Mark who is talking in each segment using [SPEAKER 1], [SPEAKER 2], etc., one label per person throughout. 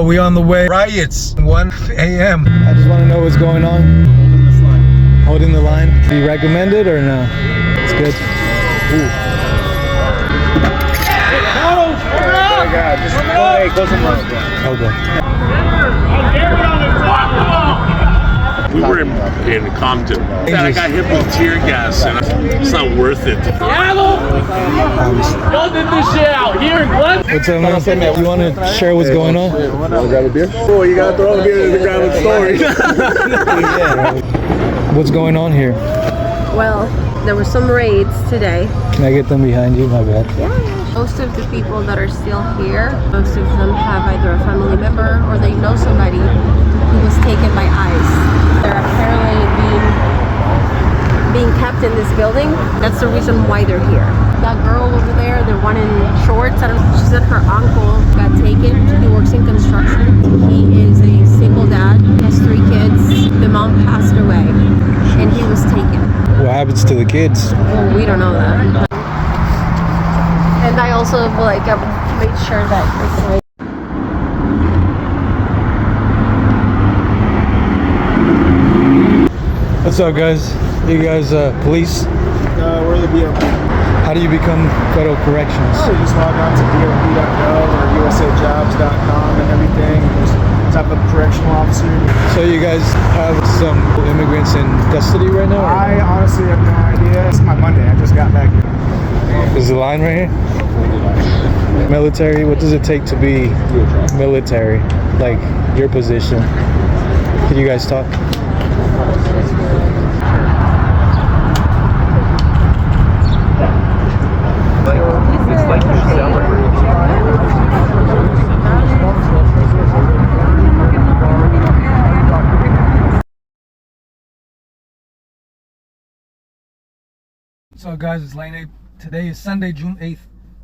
[SPEAKER 1] go. We on the way. Riots. 1 a.m. I just want to know what's going on. Holding this line. Holding the line. Do you recommend it or no? It's good. Ooh.
[SPEAKER 2] Oh my God! Just go somewhere.
[SPEAKER 1] Okay.
[SPEAKER 3] We were in Compton. I got hit with tear gas, and it's not worth it.
[SPEAKER 4] This shit out here in Glen.
[SPEAKER 1] What's up, man? You want to share what's going on?
[SPEAKER 2] Want to grab a beer? Oh, you gotta throw a beer to grab a story.
[SPEAKER 1] What's going on here?
[SPEAKER 5] Well, there were some raids today.
[SPEAKER 1] Can I get them behind you? My bad.
[SPEAKER 5] Yeah. Most of the people that are still here, most of them have either a family member or they know somebody who was taken by ICE. They're apparently being kept in this building. That's the reason why they're here. That girl over there, the one in shorts, I don't know, she said her uncle got taken. He works in construction. He is a single dad. He has 3 kids. The mom passed away and he was taken.
[SPEAKER 1] What happens to the kids?
[SPEAKER 5] Well, we don't know that. And I also made sure that it's
[SPEAKER 1] What's up, guys? You guys, police?
[SPEAKER 2] We're the BOP.
[SPEAKER 1] How do you become federal corrections?
[SPEAKER 2] You just log on to BOP.gov or usajobs.com and everything. And just type of correctional officer.
[SPEAKER 1] So you guys have some immigrants in custody right now?
[SPEAKER 2] I honestly have no idea. It's my Monday. I just got back here.
[SPEAKER 1] Is the line right here? Military, what does it take to be military? Like your position? Can you guys talk?
[SPEAKER 4] It's like you're celebrating.
[SPEAKER 1] So guys, it's Lane 8. Today is Sunday, June 8th.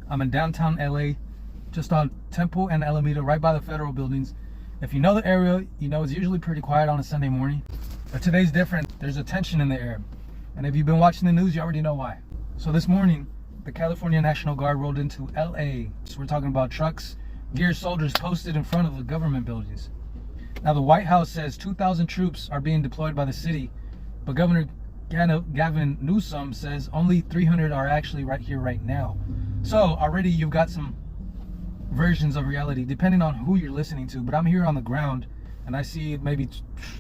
[SPEAKER 1] I'm in downtown LA, just on Temple and Alameda, right by the federal buildings. If you know the area, you know it's usually pretty quiet on a Sunday morning. But today's different. There's a tension in the air. And if you've been watching the news, you already know why. So this morning, the California National Guard rolled into LA. So we're talking about trucks, geared soldiers posted in front of the government buildings. Now the White House says 2,000 troops are being deployed by the city, but Governor Gavin Newsom says only 300 are actually right here right now. So already you've got some versions of reality depending on who you're listening to, but I'm here on the ground and I see maybe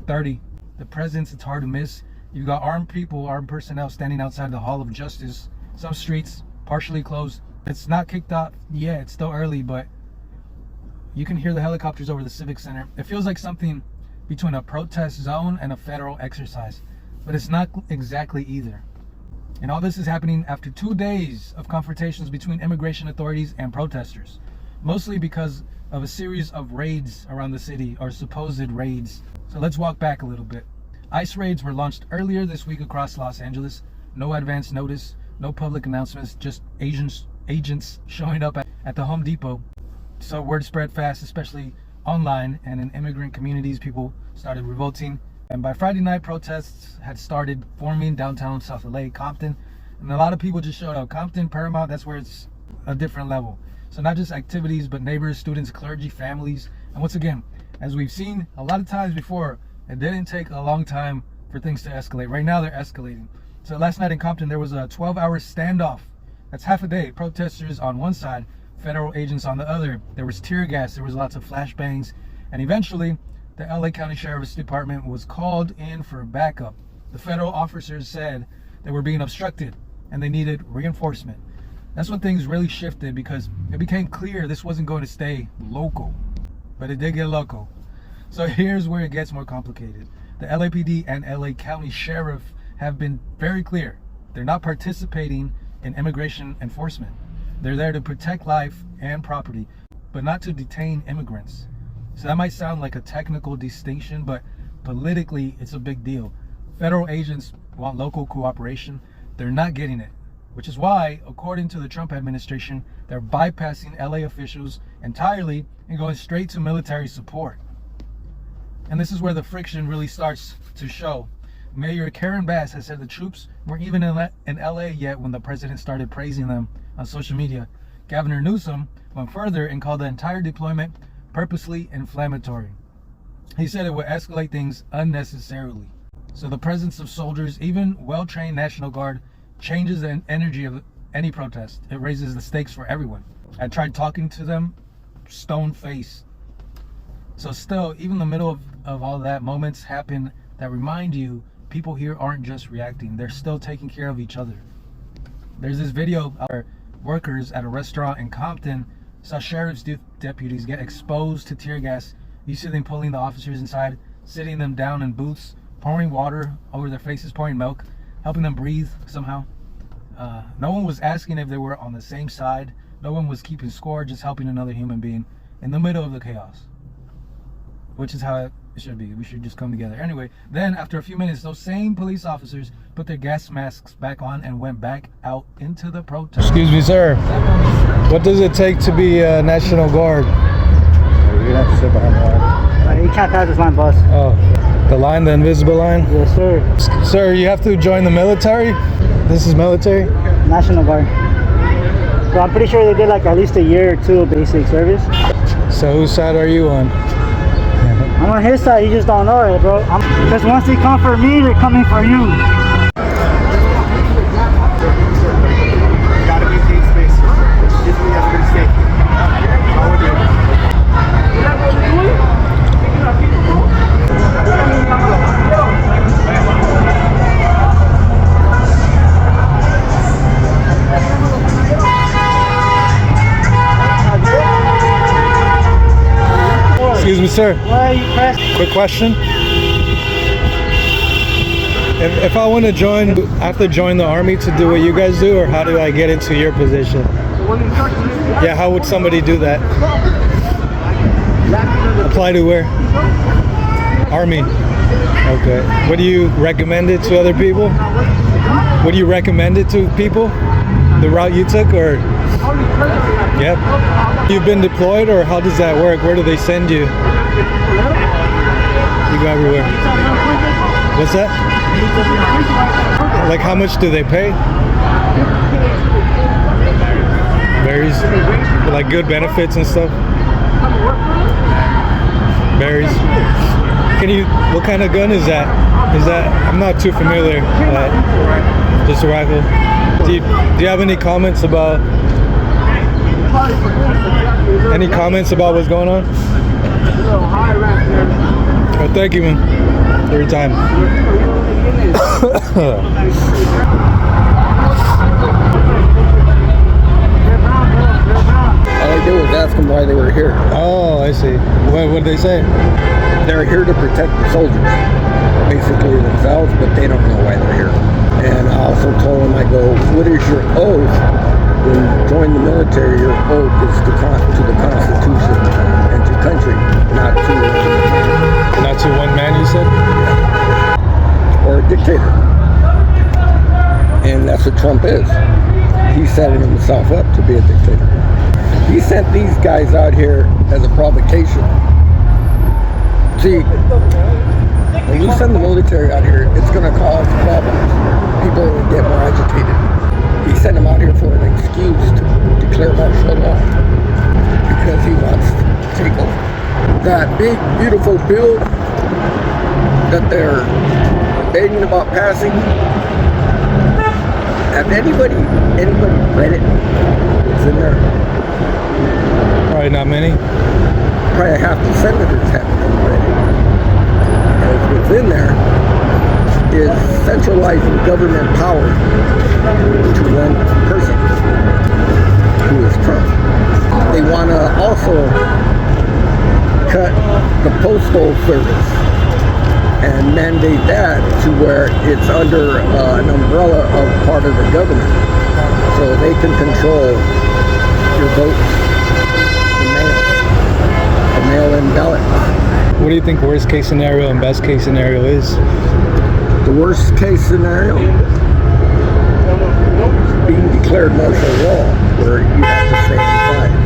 [SPEAKER 1] 30. The presence, it's hard to miss. You've got armed people, armed personnel standing outside the Hall of Justice. Some streets partially closed. It's not kicked off yet, it's still early, but you can hear the helicopters over the Civic Center. It feels like something between a protest zone and a federal exercise, but it's not exactly either. And all this is happening after 2 days of confrontations between immigration authorities and protesters, mostly because of a series of raids around the city, or supposed raids. So let's walk back a little bit. ICE raids were launched earlier this week across Los Angeles. No advance notice, no public announcements, just agents showing up at the Home Depot. So word spread fast, especially online and in immigrant communities. People started revolting. And by Friday night, protests had started forming downtown South LA, Compton. And a lot of people just showed up. Compton, Paramount, that's where it's a different level. So not just activities, but neighbors, students, clergy, families. And once again, as we've seen a lot of times before, it didn't take a long time for things to escalate. Right now, they're escalating. So last night in Compton, there was a 12-hour standoff. That's half a day. Protesters on one side, federal agents on the other. There was tear gas, there was lots of flashbangs. And eventually, the LA County Sheriff's Department was called in for backup. The federal officers said they were being obstructed and they needed reinforcement. That's when things really shifted, because it became clear this wasn't going to stay local, but it did get local. So here's where it gets more complicated. The LAPD and LA County Sheriff have been very clear. They're not participating in immigration enforcement. They're there to protect life and property, but not to detain immigrants. So that might sound like a technical distinction, but politically it's a big deal. Federal agents want local cooperation. They're not getting it, which is why, according to the Trump administration, they're bypassing LA officials entirely and going straight to military support. And this is where the friction really starts to show. Mayor Karen Bass has said the troops weren't even in LA yet when the president started praising them on social media. Governor Newsom went further and called the entire deployment purposely inflammatory. He said it would escalate things unnecessarily. So the presence of soldiers, even well-trained National Guard, changes the energy of any protest. It raises the stakes for everyone. I tried talking to them, stone face. So still, even in the middle of all that, moments happen that remind you people here aren't just reacting. They're still taking care of each other. There's this video where workers at a restaurant in Compton saw sheriff's deputies get exposed to tear gas. You see them pulling the officers inside, sitting them down in booths, pouring water over their faces, pouring milk, helping them breathe somehow. No one was asking if they were on the same side. No one was keeping score, just helping another human being in the middle of the chaos. Which is how it should be. We should just come together. Anyway, then after a few minutes, those same police officers put their gas masks back on and went back out into the protest.
[SPEAKER 6] Excuse me, sir. What does it take to be a National Guard?
[SPEAKER 2] You're gonna have to sit behind the line.
[SPEAKER 7] You can't pass this line, boss.
[SPEAKER 6] Oh, the line, the invisible line?
[SPEAKER 7] Yes, sir.
[SPEAKER 6] Sir, you have to join the military? This is military?
[SPEAKER 7] National Guard. So I'm pretty sure they did like at least a year or two of basic service.
[SPEAKER 6] So whose side are you on?
[SPEAKER 7] I'm on his side, you just don't know it, bro. Because once they come for me, they're coming for you.
[SPEAKER 2] Gotta maintain space. Just be everybody safe. How would you?
[SPEAKER 6] Excuse me, sir.
[SPEAKER 7] Why are you pressed?
[SPEAKER 6] Quick question. If I want to join, I have to join the army to do what you guys do, or how do I get into your position? Yeah, how would somebody do that? Apply to where? Army. Okay. What do you recommend it to other people? Would you recommend it to people? The route you took, or? Yep. You've been deployed, or how does that work? Where do they send you? You go everywhere. What's that? Like how much do they pay? Varies. Like good benefits and stuff? Varies. Can you, what kind of gun is that? I'm not too familiar. Just a rifle. Do you have any comments about what's going on? Well, thank you, man, for your time.
[SPEAKER 8] All I did was ask them why they were here.
[SPEAKER 6] Oh, I see. What did they say?
[SPEAKER 8] They're here to protect the soldiers, basically themselves, but they don't know why they're here. And I also told them, I go, what is your oath? When you join the military, your oath is to the Constitution and to country, not to one man.
[SPEAKER 6] Not to one man, you said?
[SPEAKER 8] Or a dictator. And that's what Trump is. He's setting himself up to be a dictator. He sent these guys out here as a provocation. See, when you send the military out here, it's going to cause problems. People will get more agitated. He sent them out here for an excuse to declare martial law because he wants to take over. That big, beautiful bill that they're debating about passing, have anybody read it? It's in there.
[SPEAKER 6] Probably not many.
[SPEAKER 8] Probably half the senators haven't read it. And what's in there is centralizing government power to one person, who is Trump. They want to also cut the postal service and mandate that to where it's under an umbrella of part of the government, so they can control your votes, the mail-in ballot.
[SPEAKER 6] What do you think worst case scenario and best case scenario is?
[SPEAKER 8] The worst case scenario, being declared martial law, where you have to stay inside.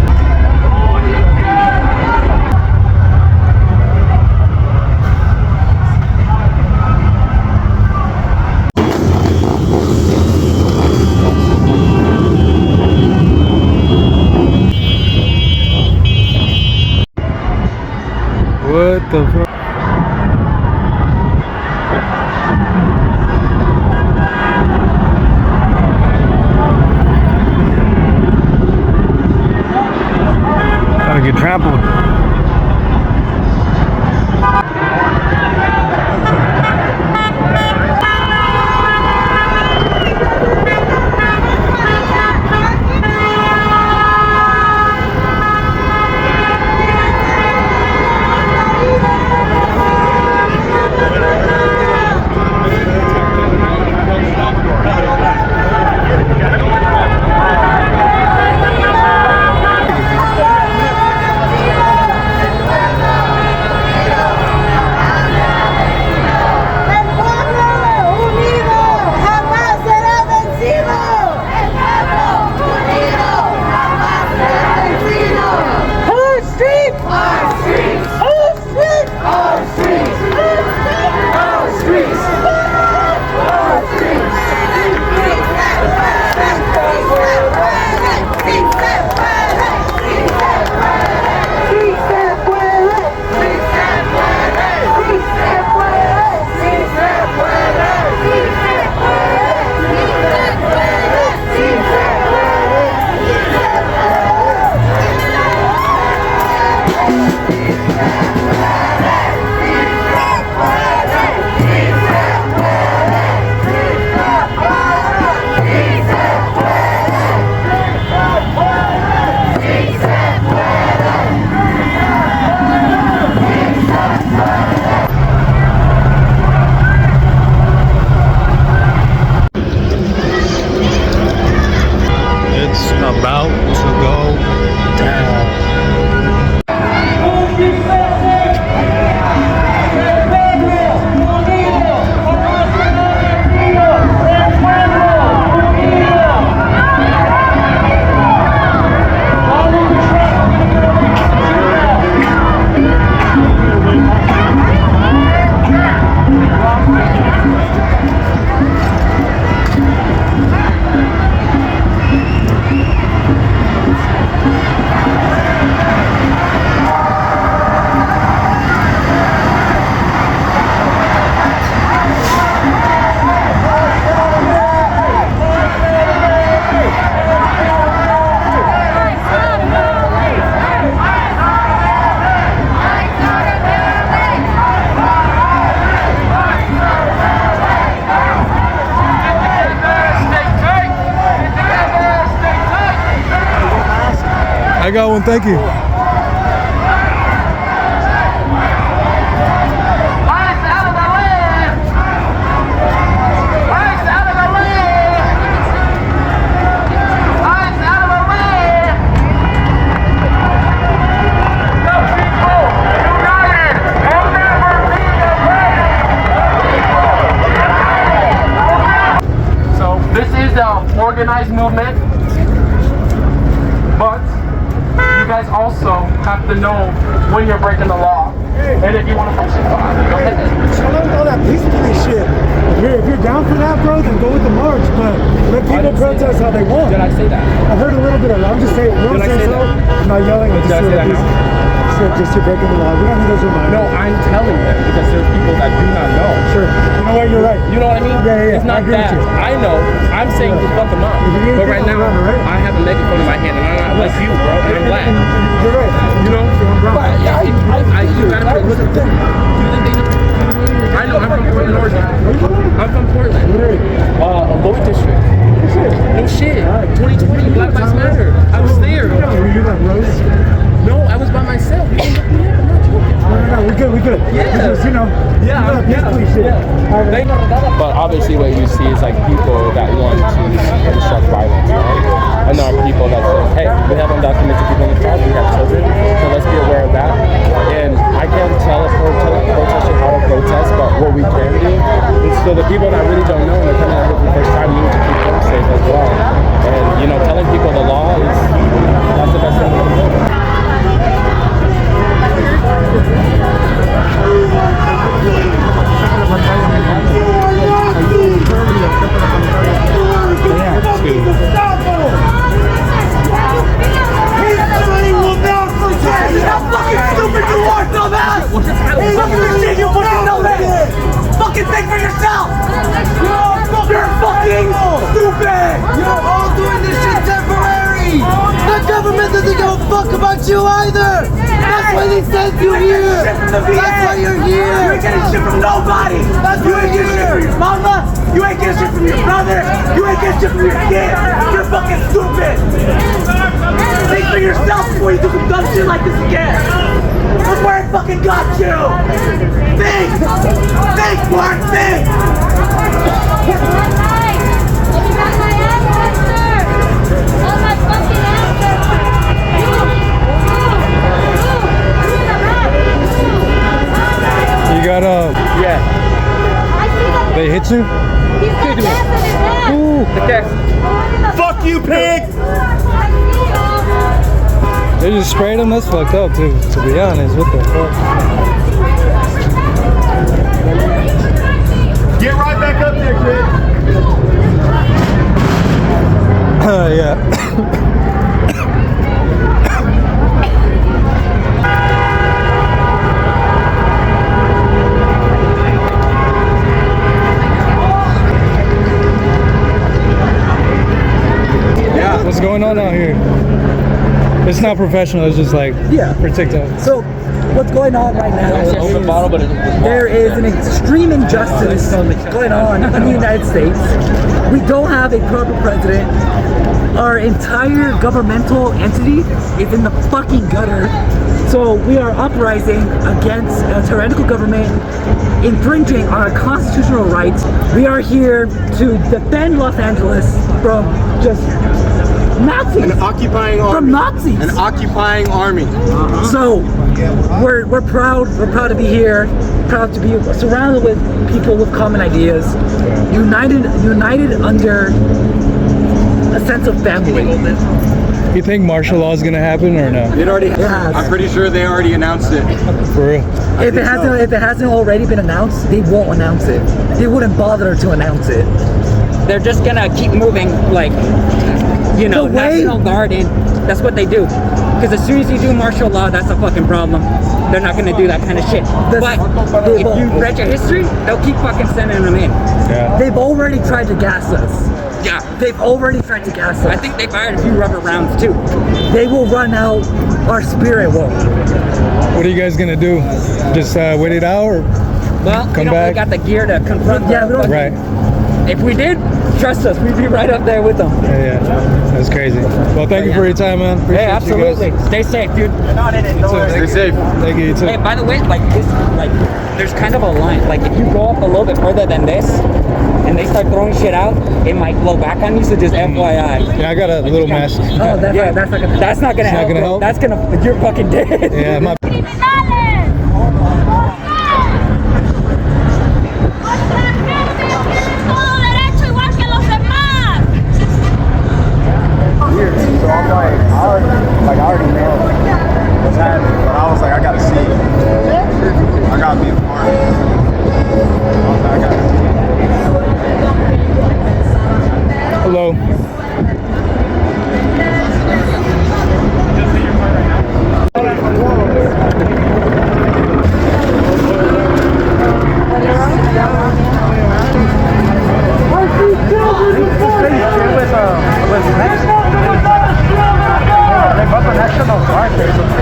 [SPEAKER 6] the fuck? Gotta get trampled. About to go down. I got one, thank you.
[SPEAKER 4] So this is an organized movement, but you guys also have to know when you're breaking the law. And if you want to push it, go ahead.
[SPEAKER 2] I love all that peacefully shit. If you're down for that, bro, then go with the march. But let people protest how they want.
[SPEAKER 4] Did I say that?
[SPEAKER 2] I heard a little bit of it. I'm just saying. You know what I'm saying? I'm not yelling.
[SPEAKER 4] Did I say that now?
[SPEAKER 2] Just you're breaking the law. We don't need those reminders.
[SPEAKER 4] No, I'm telling them because there's people that do not know.
[SPEAKER 2] Sure. You know what? You're right.
[SPEAKER 4] You know what I mean?
[SPEAKER 2] Yeah.
[SPEAKER 4] It's not
[SPEAKER 2] I agree
[SPEAKER 4] that.
[SPEAKER 2] with you.
[SPEAKER 4] I know. I'm saying to fuck them up. But right now, I have a megaphone in my hand and I'm not like you, bro. And I'm glad.
[SPEAKER 2] You're right.
[SPEAKER 4] You know? But yeah, you gotta put what's the thing? I know. I'm from Portland, Oregon. I'm from Portland. Bowie District. No shit. 2020, Black Lives Matter. I was there.
[SPEAKER 2] Were you like Rose?
[SPEAKER 4] No, I was by myself. You didn't look me up. I'm not joking.
[SPEAKER 2] No, we good.
[SPEAKER 4] Yeah.
[SPEAKER 2] Just, you know.
[SPEAKER 4] Yeah. But obviously what you see is like people that want to construct violence, right? And there are people that say, hey, we have undocumented people in the crowd, we have children, so let's be aware of that. And I can't tell a protester how to protest, but what we can do is so the people that really don't know and they're coming out here for the first time need to keep them safe as well. And you know, telling people the law is that's the best thing we can do.
[SPEAKER 2] Yeah.
[SPEAKER 9] Think for yourself! You're fucking stupid!
[SPEAKER 10] You're all doing this shit temporary! The government doesn't give a fuck about you either! That's why they sent you here! That's why you're here!
[SPEAKER 9] You ain't getting shit from nobody! You ain't getting shit from your mama! You ain't getting shit from your brother! You ain't getting shit from your kid! You're fucking stupid! Think for yourself before you do some dumb shit like this again! Look where it fucking got you! Think! Think, Mark! Think!
[SPEAKER 6] You got
[SPEAKER 4] Yeah.
[SPEAKER 6] they hit you? Ooh.
[SPEAKER 4] Okay.
[SPEAKER 9] Fuck you, pig!
[SPEAKER 6] They just sprayed him? That's fucked up too, to be honest. What the fuck?
[SPEAKER 9] Get right back up there, kid!
[SPEAKER 6] Yeah. What's going on out here? It's not professional, it's just like for TikTok.
[SPEAKER 11] So what's going on right now is there is an extreme injustice going on in the United States. We don't have a proper president. Our entire governmental entity is in the fucking gutter. So we are uprising against a tyrannical government infringing on our constitutional rights. We are here to defend Los Angeles from just Nazis.
[SPEAKER 2] An occupying army.
[SPEAKER 11] From Nazis.
[SPEAKER 2] An occupying army.
[SPEAKER 11] So we're proud. We're proud to be here. Proud to be surrounded with people with common ideas. United under a sense of family.
[SPEAKER 6] You think martial law is gonna happen or no?
[SPEAKER 2] It already has. I'm pretty sure they already announced it.
[SPEAKER 6] For real?
[SPEAKER 11] If it hasn't already been announced, they won't announce it. They wouldn't bother to announce it.
[SPEAKER 12] They're just gonna keep moving, like, you know, National Guard in. That's what they do. Because as soon as you do martial law, that's a fucking problem. They're not gonna do that kind of shit. But if you read your history, they'll keep fucking sending them in.
[SPEAKER 6] Yeah.
[SPEAKER 11] They've already tried to gas us.
[SPEAKER 12] Yeah.
[SPEAKER 11] They've already tried to gas us.
[SPEAKER 12] I think they fired a few rubber rounds too.
[SPEAKER 11] They will run out. Our spirit won't.
[SPEAKER 6] What are you guys gonna do? Just wait it out or
[SPEAKER 12] well,
[SPEAKER 6] come
[SPEAKER 12] we don't
[SPEAKER 6] back?
[SPEAKER 12] really got the gear to confront
[SPEAKER 11] Yeah, we don't.
[SPEAKER 6] Right.
[SPEAKER 12] If we did, trust us, we'd be right up there with them.
[SPEAKER 6] Yeah, that's crazy. Well, thank you for your time, man. Appreciate
[SPEAKER 12] Hey, absolutely.
[SPEAKER 6] You guys.
[SPEAKER 12] Stay safe, dude. You're not in it.
[SPEAKER 6] Stay safe. Thank you. You too.
[SPEAKER 12] Hey, by the way, like this, like there's kind of a line. Like if you go up a little bit further than this, and they start throwing shit out, it might blow back on you. So just FYI.
[SPEAKER 6] Yeah, I got a little mask.
[SPEAKER 11] Oh, that's not gonna help.
[SPEAKER 12] That's gonna. You're fucking dead.
[SPEAKER 6] Yeah, my.
[SPEAKER 2] So I'm like, I already know what's happening, but I was like, I gotta see it. I gotta be a part of it. I gotta see it.
[SPEAKER 6] Hello.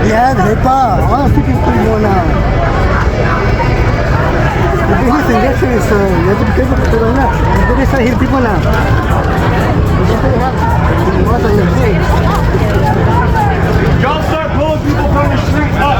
[SPEAKER 7] Yeah, jepa. Ahora sí que estoy buena. Listen, this is you have to be careful because there is here people now.
[SPEAKER 9] Y'all start pulling people from the street up.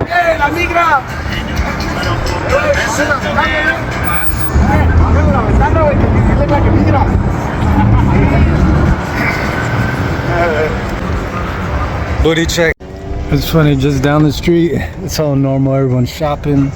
[SPEAKER 9] ¡Eh, la migra!
[SPEAKER 6] Booty check. It's funny, just down the street, it's all normal, everyone's shopping.